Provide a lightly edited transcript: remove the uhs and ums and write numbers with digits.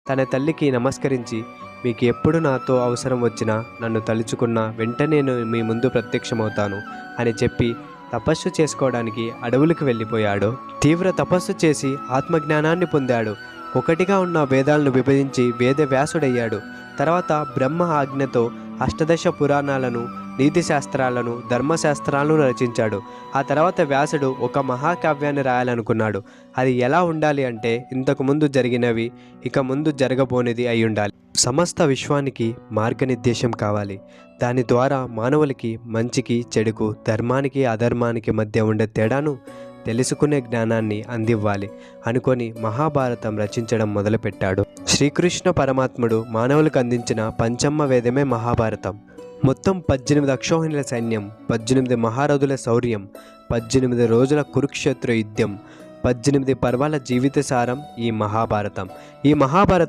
తన తల్లికి నమస్కరించి, మీకు ఎప్పుడు నాతో అవసరం వచ్చినా నన్ను తలుచుకున్నా వెంటనే నేను మీ ముందు ప్రత్యక్షమవుతాను అని చెప్పి తపస్సు చేసుకోవడానికి అడవులకు వెళ్ళిపోయాడు. తీవ్ర తపస్సు చేసి ఆత్మజ్ఞానాన్ని పొందాడు. ఒకటిగా ఉన్న వేదాలను విభజించి వేదవ్యాసుడయ్యాడు. తర్వాత బ్రహ్మ ఆజ్ఞతో అష్టదశ పురాణాలను, నీతి శాస్త్రాలను, ధర్మశాస్త్రాలను రచించాడు. ఆ తర్వాత వ్యాసుడు ఒక మహాకావ్యాన్ని రాయాలనుకున్నాడు. అది ఎలా ఉండాలి అంటే, ఇంతకుముందు జరిగినవి ఇక ముందు జరగబోనిది అయి ఉండాలి. సమస్త విశ్వానికి మార్గనిర్దేశం కావాలి. దాని ద్వారా మానవులకి మంచికి చెడుకు, ధర్మానికి అధర్మానికి మధ్య ఉండే తేడాను తెలుసుకునే జ్ఞానాన్ని అందివ్వాలి అనుకొని మహాభారతం రచించడం మొదలుపెట్టాడు. శ్రీకృష్ణ పరమాత్ముడు మానవులకు అందించిన పంచమ వేదమే మహాభారతం. మొత్తం 18 అక్షోహిణుల సైన్యం, 18 మహారథుల శౌర్యం, 18 రోజుల కురుక్షేత్ర యుద్ధం, 18 పర్వాల జీవిత సారం ఈ మహాభారతం. ఈ మహాభారతం